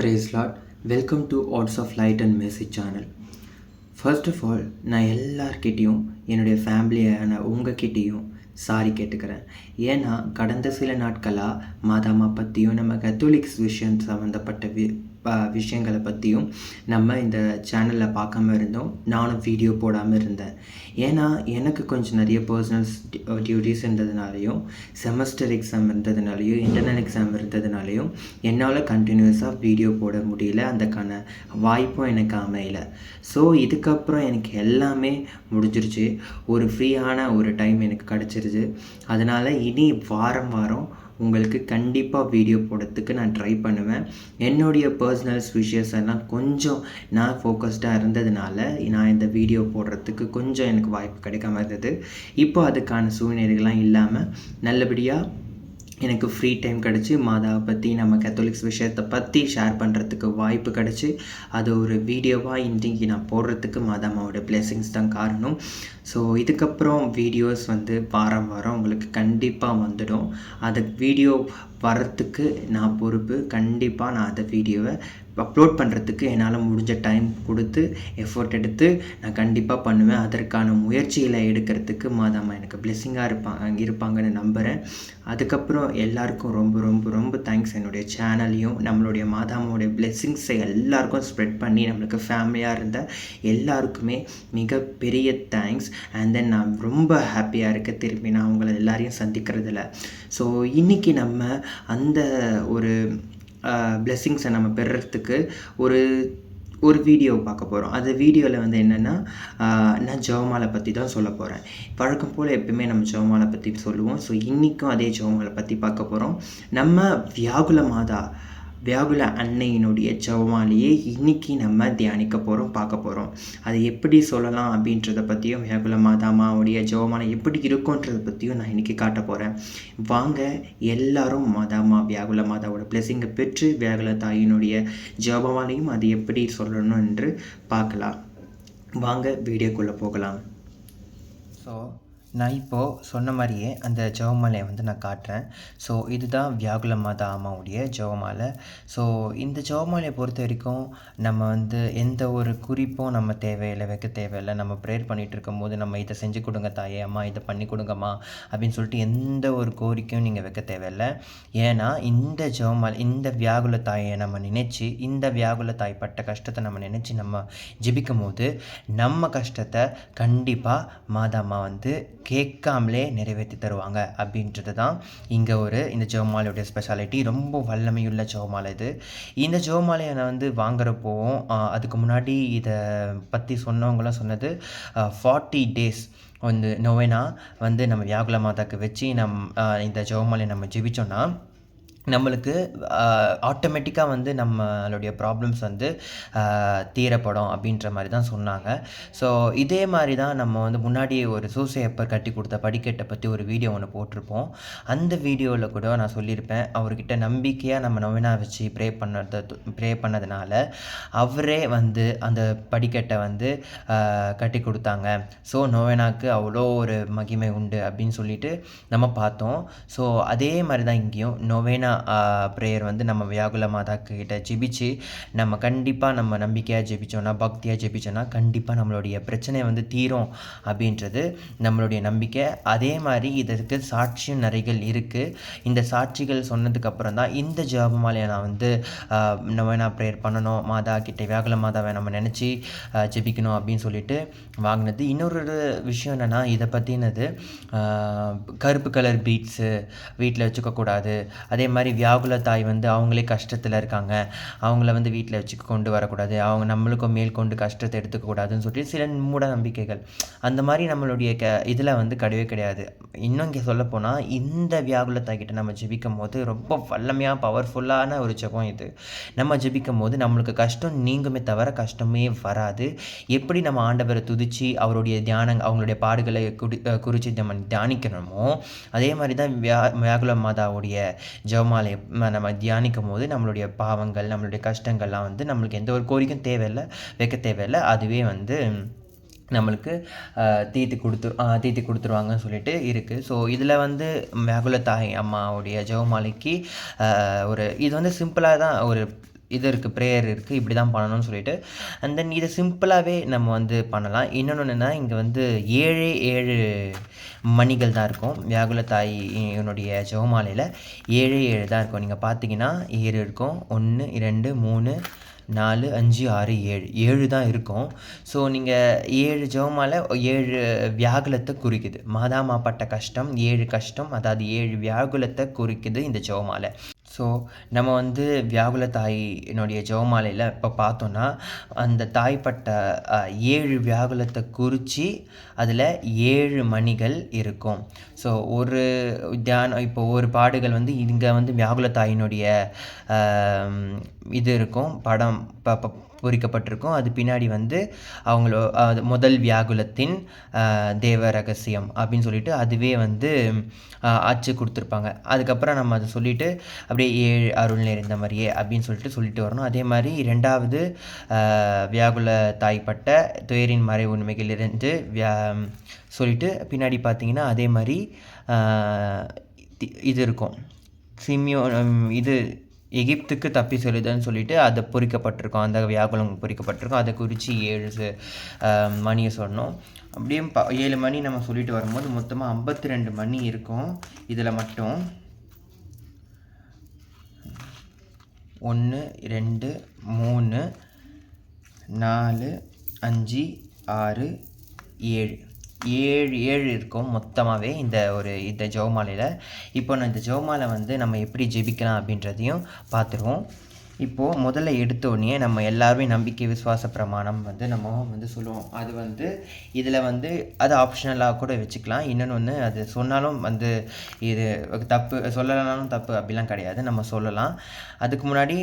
Praise Lord. Welcome to Odds of Light and Mercy channel. First of all நான் எல்லார்கிட்டேயும் என்னுடைய ஃபேமிலியான உங்ககிட்டேயும் sorry கேட்டுக்கிறேன். ஏன்னா கடந்த சில நாட்களாக மாதாமா பற்றியும் நம்ம கத்தோலிக்ஸ் விஷயம் சம்மந்தப்பட்ட விஷயங்களை பற்றியும் நம்ம இந்த சேனலில் பார்க்காம இருந்தோம். நானும் வீடியோ போடாமல் இருந்தேன். ஏன்னா எனக்கு கொஞ்சம் நிறைய பர்சனல் டியூட்டிஸ் இருந்ததுனாலையும், செமஸ்டர் எக்ஸாம் இருந்ததுனாலையும், இன்டர்னல் எக்ஸாம் இருந்ததுனாலையும் என்னால் கண்டினியூஸாக வீடியோ போட முடியல. அதுக்கான வாய்ப்பும் எனக்கு அமையலை. ஸோ இதுக்கப்புறம் எனக்கு எல்லாமே முடிஞ்சிருச்சு. ஒரு ஃப்ரீயான ஒரு டைம் எனக்கு கிடச்சிருச்சு. அதனால் இனி வாரம் உங்களுக்கு கண்டிப்பாக வீடியோ போடுறதுக்கு நான் ட்ரை பண்ணுவேன். என்னுடைய பர்சனல்ஸ் விஷயஸ் எல்லாம் கொஞ்சம் நான் ஃபோக்கஸ்டாக இருந்ததுனால நான் இந்த வீடியோ போடுறதுக்கு கொஞ்சம் எனக்கு வாய்ப்பு கிடைக்காம இருந்தது. இப்போ அதுக்கான சூழ்நிலைகள்லாம் இல்லாமல் நல்லபடியாக எனக்கு ஃப்ரீ டைம் கிடச்சி மாதாவை பற்றி நம்ம கத்தோலிக்ஸ் விஷயத்தை பற்றி ஷேர் பண்ணுறதுக்கு வாய்ப்பு கிடச்சி அது ஒரு வீடியோவாக இன்றைக்கி நான் போடுறதுக்கு மாதாமாவோட பிளெஸிங்ஸ் தான் காரணம். ஸோ இதுக்கப்புறம் வீடியோஸ் வாரம் உங்களுக்கு கண்டிப்பாக வந்துடும். அது வீடியோ வரத்துக்கு நான் பொறுப்பு. கண்டிப்பாக நான் அந்த வீடியோவை அப்லோட் பண்ணுறதுக்கு என்னால் முடிஞ்ச டைம் கொடுத்து எஃபோர்ட் எடுத்து நான் கண்டிப்பாக பண்ணுவேன். அதற்கான முயற்சிகளை எடுக்கிறதுக்கு மாதாமா எனக்கு பிளெஸ்ஸிங்காக இருப்பாங்கன்னு நம்புகிறேன். அதுக்கப்புறம் எல்லாருக்கும் ரொம்ப ரொம்ப ரொம்ப தேங்க்ஸ். என்னுடைய சேனலையும் நம்மளுடைய மாதாமாவுடைய பிளெஸ்ஸிங்ஸை எல்லாருக்கும் ஸ்ப்ரெட் பண்ணி நம்மளுக்கு ஃபேமிலியாக இருந்த எல்லாருக்குமே மிகப்பெரிய தேங்க்ஸ். அண்ட் தென் நான் ரொம்ப ஹாப்பியாக இருக்க திரும்பி நான் உங்களை எல்லாரையும் சந்திக்கிறதில்ல. ஸோ இன்றைக்கி நம்ம அந்த ஒரு பிளெஸ்ஸிங்ஸை நம்ம பெறுறதுக்கு ஒரு வீடியோ பார்க்க போகிறோம். அந்த வீடியோவில் என்னென்னா நான் ஜெபமாலை பற்றி தான் சொல்ல போகிறேன். வழக்கம் போல் எப்பவுமே நம்ம ஜெபமாலை பற்றி சொல்லுவோம். ஸோ இன்றைக்கும் அதே ஜெபமாலை பற்றி பார்க்க போகிறோம். நம்ம வியாகுல அன்னையினுடைய ஜெபமாலையை இன்றைக்கி நம்ம தியானிக்க போகிறோம், பார்க்க போகிறோம். அது எப்படி சொல்லலாம் அப்படின்றத பற்றியும், வியாகுல மாதாமாவுடைய ஜெபமாலை எப்படி இருக்குன்றதை பற்றியும் நான் இன்றைக்கி காட்ட போகிறேன். வாங்க எல்லாரும் வியாகுல மாதாவோட பிளெஸிங்கை பெற்று வியாகுல தாயினுடைய ஜெபமாலையும் அது எப்படி சொல்லணும் என்று பார்க்கலாம். வாங்க வீடியோக்குள்ளே போகலாம். ஸோ நான் இப்போது சொன்ன மாதிரியே அந்த ஜெபமாலையை நான் காட்டுறேன். ஸோ இதுதான் வியாகுல மாதா அம்மாவுடைய ஜெபமாலை. ஸோ இந்த ஜெபமாலையை பொறுத்த வரைக்கும் நம்ம எந்த ஒரு குறிப்பும் நம்ம தேவையில்லை, வைக்க தேவையில்லை. நம்ம ப்ரேயர் பண்ணிகிட்டு இருக்கும்போது நம்ம இதை செஞ்சு கொடுங்க தாயே, அம்மா இதை பண்ணி கொடுங்கம்மா அப்படின்னு சொல்லிட்டு எந்த ஒரு கோரிக்கையும் நீங்கள் வைக்க தேவையில்லை. ஏன்னா இந்த ஜெபமாலை, இந்த வியாகுல தாயை நம்ம நினச்சி, இந்த வியாகுல தாய் பட்ட கஷ்டத்தை நம்ம நினச்சி நம்ம ஜெபிக்கும் போது நம்ம கஷ்டத்தை கண்டிப்பாக மாதாம்மா கேட்காமலே நிறைவேற்றி தருவாங்க அப்படின்றது தான் இங்கே இந்த ஜெபமாலையுடைய ஸ்பெஷாலிட்டி. ரொம்ப வல்லமையுள்ள ஜெபமாலை இது. இந்த ஜெபமாலையை நான் வாங்குறப்போவும் அதுக்கு முன்னாடி இதை பற்றி சொன்னவங்களாம் சொன்னது 40 days நொவேனா நம்ம வியாகுல மாதாக்கு வச்சு இந்த ஜெபமாலையை நம்ம ஜெபிச்சோன்னா நம்மளுக்கு ஆட்டோமேட்டிக்காக நம்மளுடைய ப்ராப்ளம்ஸ் தீரப்படும் அப்படின்ற மாதிரி தான் சொன்னாங்க. ஸோ இதே மாதிரி தான் நம்ம முன்னாடி ஒரு சூசையப்பர் கட்டி கொடுத்த படிக்கட்டை பற்றி ஒரு வீடியோ ஒன்று போட்டிருப்போம். அந்த வீடியோவில் கூட நான் சொல்லியிருப்பேன், அவர்கிட்ட நம்பிக்கையாக நம்ம நொவேனா வச்சு ப்ரே பண்ணதுனால அவரே அந்த படிக்கட்டை கட்டி கொடுத்தாங்க. ஸோ நொவேனாக்கு அவ்வளோ ஒரு மகிமை உண்டு அப்படின்னு சொல்லிட்டு நம்ம பார்த்தோம். ஸோ அதே மாதிரி தான் இங்கேயும் நொவேனா ப்ரேயர் நம்ம வியாகுல மாதாக்கு கிட்ட ஜெபிச்சு நம்ம கண்டிப்பாக நம்ம நம்பிக்கையாக ஜெபிச்சோன்னா, பக்தியாக ஜெபிச்சோன்னா கண்டிப்பாக நம்மளுடைய பிரச்சனை தீரும் அப்படின்றது நம்மளுடைய நம்பிக்கை. அதே மாதிரி இதற்கு சாட்சியும் நிறைகள் இருக்குது. இந்த சாட்சிகள் சொன்னதுக்கப்புறம் தான் இந்த ஜெபமாலையை நான் நொவேனா ப்ரேயர் பண்ணணும், மாதா கிட்ட வியாகுல மாதாவை நம்ம நினச்சி ஜெபிக்கணும் அப்படின்னு சொல்லிட்டு வாங்கினது. இன்னொரு விஷயம் என்னென்னா, இதை பற்றினது கருப்பு கலர் பீட்ஸு வீட்டில் வச்சுக்கக்கூடாது. அதே மாதிரி வியாகுல தாய் அவங்களே கஷ்டத்தில் இருக்காங்க, அவங்கள வீட்டில் வச்சு கொண்டு வரக்கூடாது, அவங்க நம்மளுக்கும் மேல் கொண்டு கஷ்டத்தை எடுத்துக்கக்கூடாதுன்னு சொல்லிட்டு சில மூட நம்பிக்கைகள் அந்த மாதிரி நம்மளுடைய இதில் கிடையவே கிடையாது. இன்னும் இங்கே சொல்லப்போனால் இந்த வியாகுல தாய்கிட்ட நம்ம ஜெபிக்கும் போது ரொம்ப வல்லமையாக பவர்ஃபுல்லான ஒரு ஜெபம் இது. நம்ம ஜெபிக்கும் போது நம்மளுக்கு கஷ்டம் நீங்குமே தவிர கஷ்டமே வராது. எப்படி நம்ம ஆண்டவரை துதிச்சு அவருடைய அவங்களுடைய பாடுகளை குறித்து நம்ம தியானிக்கணுமோ அதே மாதிரி தான் வியாகுல மாதாவுடைய ஜெபமாலை நம்ம தியானிக்கும் போது நம்மளுடைய பாவங்கள், நம்மளுடைய கஷ்டங்கள்லாம் நம்மளுக்கு எந்த ஒரு கோரிக்கையும் தேவையில்லை, வைக்க தேவையில்லை. அதுவே நம்மளுக்கு தீர்த்தி கொடுத்துருவாங்கன்னு சொல்லிட்டு இருக்குது. ஸோ இதில் வியாகுல தாய் அம்மாவுடைய ஜெபமாலைக்கு இது சிம்பிளாக தான் ஒரு இது இருக்குது, ப்ரேயர் இருக்குது, இப்படி தான் பண்ணணும்னு சொல்லிட்டு. அண்ட் தென் இதை சிம்பிளாகவே நம்ம வந்து பண்ணலாம். இன்னொன்று என்னென்னா, இங்கே வந்து 7 மணிகள் தான் இருக்கும். வியாகுல தாயினுடைய ஜெபமாலையில் 7 தான் இருக்கும். நீங்கள் பார்த்தீங்கன்னா 7 இருக்கும். 1 2 3 4 5 6 7 தான் இருக்கும். ஸோ நீங்கள் 7 ஜெபமாலை 7 வியாகுலத்தை குறிக்குது. மாதாமா பட்ட கஷ்டம் 7 கஷ்டம், அதாவது 7 வியாகுலத்தை குறிக்குது இந்த ஜெபமாலை. ஸோ நம்ம வந்து வியாகுல தாயினுடைய ஜெபமாலையில் இப்போ பார்த்தோன்னா, அந்த தாய்ப்பட்ட 7 வியாகுலத்தை குறித்து அதில் 7 மணிகள் இருக்கும். ஸோ ஒரு தியானம், இப்போ ஒரு பாடுகள் வந்து இங்கே வந்து வியாகுல தாயினுடைய இது இருக்கும், படம் பொறிக்கப்பட்டிருக்கும். அது பின்னாடி வந்து அது முதல் வியாகுலத்தின் தேவ ரகசியம் அப்படின்னு சொல்லிட்டு அதுவே வந்து அச்சு கொடுத்துருப்பாங்க. அதுக்கப்புறம் நம்ம அதை சொல்லிவிட்டு அப்படியே 7 அருள் நிறைந்த மாதிரியே அப்படின்னு சொல்லிட்டு வரணும். அதே மாதிரி 2வது வியாகுல தாய்ப்பட்ட துயரின் மறை உண்மைகளிலிருந்து சொல்லிவிட்டு பின்னாடி பார்த்தீங்கன்னா அதே மாதிரி இது இருக்கும், இது எகிப்துக்கு தப்பி செல்லுதல்னு சொல்லிட்டு அதை பொறிக்கப்பட்டிருக்கோம், அந்த வியாகுலம் பொறிக்கப்பட்டிருக்கோம். அதை குறித்து 7 மணியை சொன்னோம். அப்படியே 7 மணி நம்ம சொல்லிட்டு வரும்போது மொத்தமாக 52 மணி இருக்கும். இதில் மட்டும் 1 2 3 4 5 6 7 இருக்கும் மொத்தமாகவே இந்த ஜெபமாலையில். இப்போ நான் இந்த ஜெபமாலை வந்து நம்ம எப்படி ஜெபிக்கலாம் அப்படின்றதையும் பார்த்துருவோம். இப்போது முதல்ல எடுத்தோடனே நம்ம எல்லாருமே நம்பிக்கை விசுவாச பிரமாணம் வந்து நம்ம வந்து சொல்லுவோம். அது வந்து இதில் வந்து அது ஆப்ஷனலாக கூட வச்சுக்கலாம். இன்னொன்று அது சொன்னாலும் வந்து இது தப்பு, சொல்லலைனாலும் தப்பு அப்படிலாம் கிடையாது, நம்ம சொல்லலாம். அதுக்கு முன்னாடி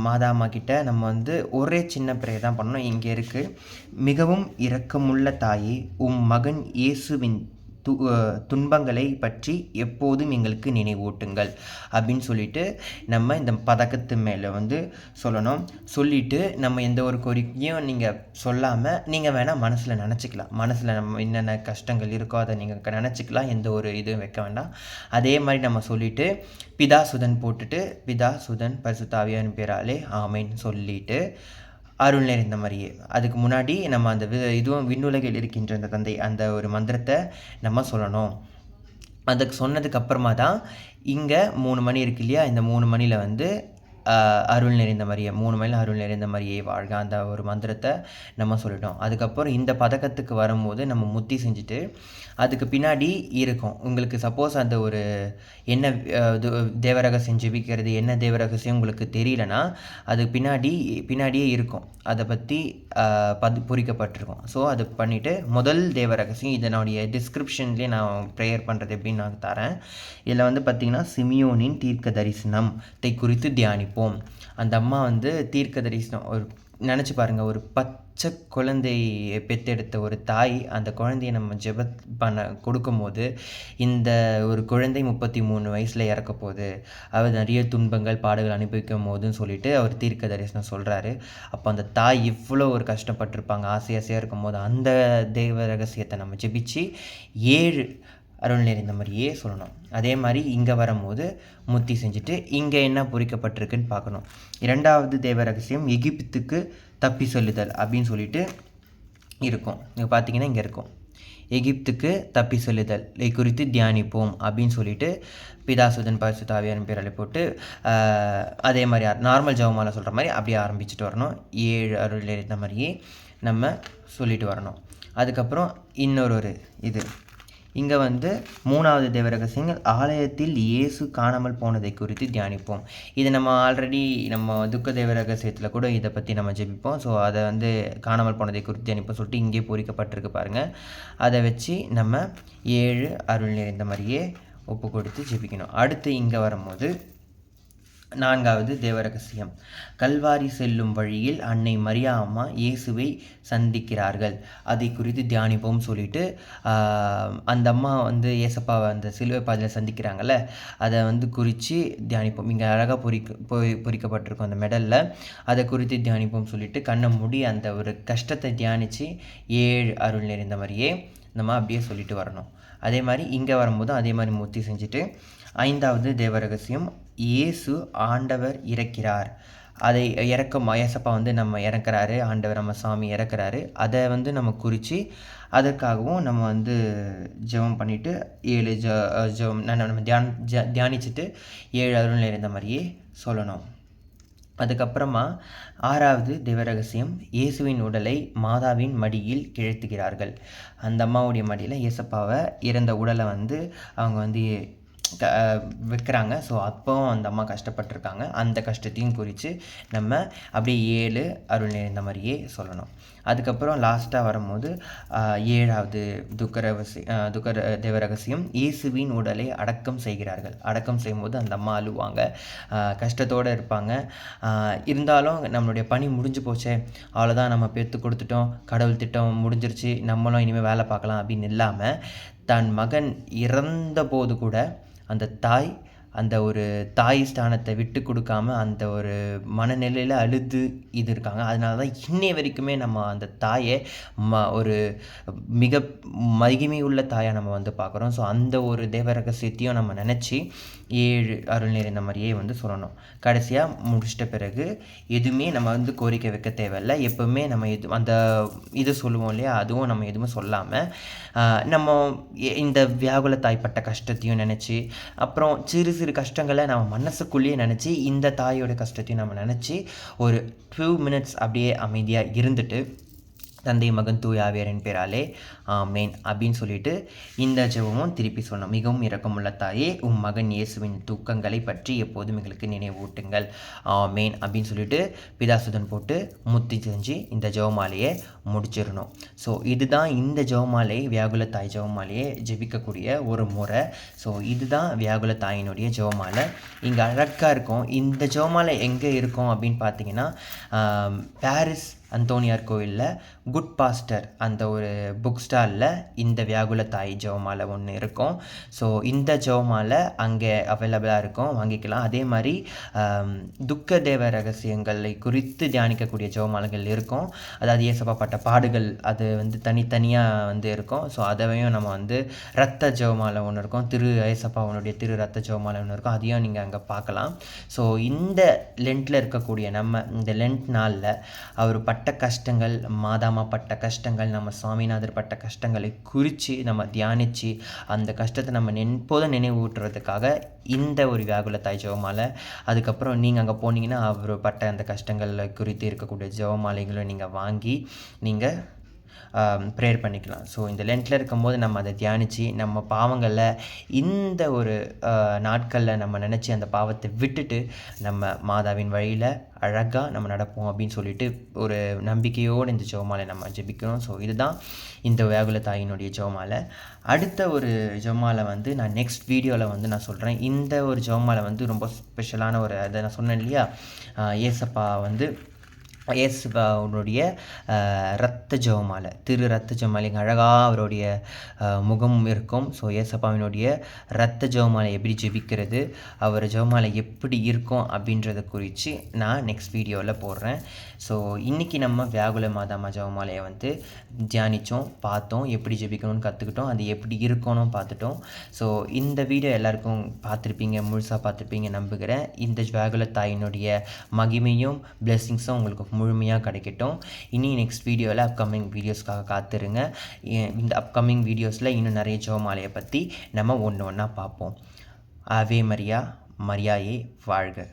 மாதாம்மா கிட்ட நம்ம வந்து ஒரே சின்ன ப்ரேயர் தான் பண்ணணும். இங்கே இருக்குது, மிகவும் இரக்கமுள்ள தாயே, உம் மகன் இயேசுவின் துன்பங்களை பற்றி எப்போதும் எங்களுக்கு நினைவூட்டுங்கள் அப்படின்னு சொல்லிட்டு நம்ம இந்த பதக்கத்து மேலே வந்து சொல்லணும். சொல்லிவிட்டு நம்ம எந்த ஒரு கோரிக்கையும் நீங்கள் சொல்லாமல் நீங்கள் வேணால் மனசில் நினச்சிக்கலாம். மனசில் நம்ம என்னென்ன கஷ்டங்கள் இருக்கோ அதை நீங்கள் நினச்சிக்கலாம், எந்த ஒரு இதுவும் வைக்க வேண்டாம். அதே மாதிரி நம்ம சொல்லிவிட்டு பிதா சுதன் போட்டுட்டு பிதா சுதன் பரிசுத்த ஆவியாரின் பேராலே ஆமேன் சொல்லிவிட்டு அருள் நிறைந்த மாதிரியே அதுக்கு முன்னாடி நம்ம அந்த இதுவும் விண்ணுலகில் இருக்கின்ற அந்த தந்தை அந்த ஒரு மந்திரத்தை நம்ம சொல்லணும். அதுக்கு சொன்னதுக்கு அப்புறமா தான் இங்கே 3 மணி இருக்கு இல்லையா, இந்த 3 மணியில் வந்து அருள் நிறைந்த மாதிரியே 3 மணியில் அருள் நிறைந்த மாதிரியே வாழ்க அந்த ஒரு மந்திரத்தை நம்ம சொல்லிட்டோம். அதுக்கப்புறம் இந்த பதக்கத்துக்கு வரும்போது நம்ம முத்தி செஞ்சுட்டு அதுக்கு பின்னாடி இருக்கும் உங்களுக்கு சப்போஸ் அந்த ஒரு என்ன தேவரகசியம் ஜெபிக்கிறது என்ன தேவரகசியம் உங்களுக்கு தெரியலனா அது பின்னாடியே இருக்கும், அதை பற்றி பொறிக்கப்பட்டிருக்கும். ஸோ அது பண்ணிவிட்டு முதல் தேவரகசியம் இதனுடைய டிஸ்கிரிப்ஷன்லேயே நான் ப்ரேயர் பண்ணுறது எப்படின்னு நான் தரேன். இதில் வந்து பார்த்திங்கன்னா சிமியோனின் தீர்க்க தரிசனத்தை குறித்து தியானிப்போம். அந்த அம்மா வந்து தீர்க்க தரிசனம் ஒரு நினச்சி பாருங்கள், ஒரு பச்சை குழந்தையை பெற்றெடுத்த ஒரு தாய் அந்த குழந்தையை நம்ம பண்ண கொடுக்கும்போது இந்த ஒரு குழந்தை 33 வயசில் இறக்க போகுது, அவர் நிறைய துன்பங்கள் பாடுகள் அனுபவிக்கும் போதுன்னு சொல்லிட்டு அவர் தீர்க்க தரிசனம் சொல்கிறாரு. அப்போ அந்த தாய் இவ்வளோ ஒரு கஷ்டப்பட்டிருப்பாங்க, ஆசையாக இருக்கும் போது அந்த தெய்வ ரகசியத்தை நம்ம ஜெபிச்சு 7 அருள் நிறைந்த மாதிரியே சொல்லணும். அதே மாதிரி இங்கே வரும்போது முத்தி செஞ்சுட்டு இங்கே என்ன பொறிக்கப்பட்டிருக்குன்னு பார்க்கணும். 2வது தேவ ரகசியம் எகிப்துக்கு தப்பி செல்லுதல் அப்படின்னு சொல்லிட்டு இருக்கும். இங்கே பார்த்தீங்கன்னா இங்கே இருக்கும், எகிப்துக்கு தப்பி செல்லுதல் குறித்து தியானிப்போம் அப்படின்னு சொல்லிட்டு பிதாசுதன் பரிசுத்த ஆவியாரின் பேராலே போட்டு அதே மாதிரி நார்மல் ஜெபமாலை சொல்கிற மாதிரி அப்படியே ஆரம்பிச்சுட்டு வரணும். 7 அருள் நிறைந்த மாதிரியே நம்ம சொல்லிட்டு வரணும். அதுக்கப்புறம் இன்னொரு இது இங்கே வந்து 3வது தேவ ரகசியங்கள் ஆலயத்தில் இயேசு காணாமல் போனதை குறித்து தியானிப்போம். இது நம்ம ஆல்ரெடி நம்ம துக்க தேவ ரகசியத்தில் கூட இதை பற்றி நம்ம ஜெபிப்போம். ஸோ அதை வந்து காணாமல் போனதை குறித்து தியானிப்போம் சொல்லிட்டு இங்கே பொறிக்கப்பட்டிருக்கு பாருங்கள். அதை வச்சு நம்ம 7 அருள் நிறைந்த மாதிரியே ஒப்பு கொடுத்து ஜெபிக்கணும். அடுத்து இங்கே வரும்போது 4வது தேவரகசியம் கல்வாரி செல்லும் வழியில் அன்னை மரியா அம்மா இயேசுவை சந்திக்கிறார்கள், அதை குறித்து தியானிப்போம் சொல்லிட்டு அந்த அம்மா வந்து ஏசப்பாவை அந்த சிலுவை பாதையில் சந்திக்கிறாங்கல்ல, அதை வந்து குறித்து தியானிப்போம். இங்கே அழகாக பொறிக்கப்பட்டிருக்கும் அந்த மெடலில், அதை குறித்து தியானிப்போம் சொல்லிட்டு கண்ணை மூடி அந்த ஒரு கஷ்டத்தை தியானித்து 7 அருள் நிறைந்த மாதிரியே நம்ம அப்படியே சொல்லிட்டு வரணும். அதே மாதிரி இங்கே வரும்போது அதே மாதிரி மூர்த்தி செஞ்சுட்டு 5வது தேவரகசியம் இயேசு ஆண்டவர் இறக்கிறார் அதை ஏசப்பா வந்து நம்ம இறக்குறாரு, ஆண்டவர் நம்ம சாமி இறக்குறாரு, அதை வந்து நம்ம குறித்து அதற்காகவும் நம்ம வந்து ஜெபம் பண்ணிவிட்டு 7 ஜெபம் நம்ம தியானிச்சுட்டு 7 அருள் நிறைந்த மாதிரியே சொல்லணும். அதுக்கப்புறமா 6வது தேவரகசியம், இயேசுவின் உடலை மாதாவின் மடியில் கிழத்துகிறார்கள். அந்த அம்மாவுடைய மடியில் இயேசப்பாவை இறந்த உடலை வந்து அவங்க வந்து வைக்கிறாங்க. ஸோ அப்போவும் அந்த அம்மா கஷ்டப்பட்டிருக்காங்க. அந்த கஷ்டத்தையும் குறித்து நம்ம அப்படியே 7 அருள் நிறைந்த மாதிரியே சொல்லணும். அதுக்கப்புறம் லாஸ்ட்டாக வரும்போது 7வது துக்க தேவரகசியம், இயேசுவின் உடலை அடக்கம் செய்கிறார்கள். அடக்கம் செய்யும்போது அந்த அம்மா அழுவாங்க, கஷ்டத்தோடு இருப்பாங்க. இருந்தாலும் நம்மளுடைய பணி முடிஞ்சு போச்சே, அவ்வளோதான், நம்ம பெற்று கொடுத்துட்டோம், கடவுள் திட்டம் முடிஞ்சிருச்சு, நம்மளும் இனிமேல் வேலை பார்க்கலாம் அப்படின்னு இல்லாமல், தன் மகன் இறந்தபோது கூட அந்த தாய் அந்த ஒரு தாய் ஸ்தானத்தை விட்டு கொடுக்காம அந்த ஒரு மனநிலையில் அழுது இது இருக்காங்க. அதனால தான் இன்னைய வரைக்குமே நம்ம அந்த தாயை ஒரு மிக மகிமை உள்ள தாயாக நம்ம வந்து பார்க்குறோம். ஸோ அந்த ஒரு தேவ ரகசியத்தையும் நம்ம நினச்சி 7 அருள் நிறைந்த மாதிரியே வந்து சொல்லணும். கடைசியாக முடிச்சிட்ட பிறகு எதுவுமே நம்ம வந்து கோரிக்கை வைக்க தேவையில்லை. எப்போவுமே நம்ம அந்த இது சொல்லுவோம் இல்லையா, அதுவும் நம்ம எதுவுமே சொல்லாமல் நம்ம இந்த வியாகுல தாய்ப்பட்ட கஷ்டத்தையும் நினச்சி, அப்புறம் சிறு சிறு கஷ்டங்களை நம்ம மனசுக்குள்ளேயே நினச்சி, இந்த தாயோட கஷ்டத்தையும் நம்ம நினச்சி ஒரு 2 minutes அப்படியே அமைதியாக இருந்துட்டு, தந்தை மகன் தூய ஆவியாரின் பேராலே ஆமேன் அப்படின்னு சொல்லிட்டு இந்த ஜெபமும் திருப்பி சொன்னோம். மிகவும் இரக்கமுள்ள தாயே, உம் மகன் இயேசுவின் துக்கங்களை பற்றி எப்போதும் எங்களுக்கு நினைவூட்டுங்கள், ஆமேன் அப்படின்னு சொல்லிட்டு பிதாசுதன் போட்டு முத்தி செஞ்சு இந்த ஜெபமாலையை முடிச்சிடணும். ஸோ இதுதான் இந்த ஜெபமாலை, வியாகுல தாய் ஜெபமாலையை ஜெபிக்கக்கூடிய ஒரு முறை. ஸோ இதுதான் வியாகுல தாயினுடைய ஜெபமாலை. இங்கே அழகாக இருக்கும். இந்த ஜெபமாலை எங்கே இருக்கும் அப்படின்னு பார்த்தீங்கன்னா, பாரிஸ் அந்தோனியார் கோயிலில் குட் பாஸ்டர் அந்த ஒரு புக் ஸ்டாலில் இந்த வியாகுல தாய் ஜெபமாலை ஒன்று இருக்கும். ஸோ இந்த ஜெபமாலை அங்கே அவைலபிளாக இருக்கும், வாங்கிக்கலாம். அதே மாதிரி துக்க தேவ ரகசியங்களை குறித்து தியானிக்கக்கூடிய ஜெபமாலைகள் இருக்கும். அதாவது இயேசப்பா பட்ட பாடுகள் அது வந்து தனித்தனியாக வந்து இருக்கும். ஸோ அதையும் நம்ம வந்து ரத்த ஜெபமாலை ஒன்று இருக்கும், இயேசப்பாவனுடைய திரு ரத்த ஜெபமாலை ஒன்று இருக்கும், அதையும் நீங்கள் அங்கே பார்க்கலாம். ஸோ இந்த லென்ட்டில் இருக்கக்கூடிய நம்ம இந்த லென்ட் நாளில் அவர் பட்ட கஷ்டங்கள், மாதாமா பட்ட கஷ்டங்கள், நம்ம சுவாமிநாதர் பட்ட கஷ்டங்களை குறித்து நம்ம தியானித்து அந்த கஷ்டத்தை நம்ம எப்போதும் நினைவூட்டுறதுக்காக இந்த ஒரு வியாகுல தாய் ஜெபமாலை. அதுக்கப்புறம் நீங்கள் அங்கே போனீங்கன்னா அவர் பட்ட அந்த கஷ்டங்களை குறித்து இருக்கக்கூடிய ஜெபமாலைகளை நீங்கள் வாங்கி நீங்கள் ப்ரேயர் பண்ணிக்கலாம். ஸோ இந்த லென்ட்டில் இருக்கும்போது நம்ம அதை தியானித்து நம்ம பாவங்களில் இந்த ஒரு நாட்களில் நம்ம நினச்சி அந்த பாவத்தை விட்டுட்டு நம்ம மாதாவின் வழியில் அழகாக நம்ம நடப்போம் அப்படின்னு சொல்லிட்டு ஒரு நம்பிக்கையோடு இந்த ஜெபமாலை நம்ம ஜெபிக்கிறோம். ஸோ இதுதான் இந்த வியாகுல தாயினுடைய ஜெபமாலை. அடுத்த ஒரு ஜெபமாலை வந்து நான் நெக்ஸ்ட் வீடியோவில் வந்து நான் சொல்கிறேன். இந்த ஒரு ஜெபமாலை வந்து ரொம்ப ஸ்பெஷலான ஒரு, அதை நான் சொன்னேன் இல்லையா, ஏசப்பா வந்து இயேசுவாவுடைய ரத்த ஜெபமாலை, திரு ரத்த ஜெபமாலை, அழகாக அவருடைய முகம் இருக்கும். ஸோ இயேசப்பாவினுடைய ரத்த ஜெபமாலை எப்படி ஜெபிக்கிறது, அவர் ஜெபமாலை எப்படி இருக்கும் அப்படின்றத குறித்து நான் நெக்ஸ்ட் வீடியோவில் போடுறேன். ஸோ இன்றைக்கி நம்ம வியாகுல மாதாமா ஜெபமாலையை வந்து தியானித்தோம், பார்த்தோம், எப்படி ஜெபிக்கணும்னு கற்றுக்கிட்டோம், அது எப்படி இருக்கணும் பார்த்துட்டோம். ஸோ இந்த வீடியோ எல்லாருக்கும் பார்த்துருப்பீங்க, முழுசாக பார்த்துருப்பீங்க நம்புகிறேன். இந்த வியாகுல தாயினுடைய மகிமையும் பிளெஸ்ஸிங்ஸும் உங்களுக்கு முழுமையாக கிடைக்கட்டும். இனி நெக்ஸ்ட் வீடியோவில் அப்கமிங் வீடியோஸ்க்காக காத்துருங்க. இந்த அப்கமிங் வீடியோஸில் இன்னும் நிறைய ஜெபமாலையை பற்றி நம்ம ஒன்று ஒன்றா பார்ப்போம். ஆவே மரியா, மரியாயே வாழ்க.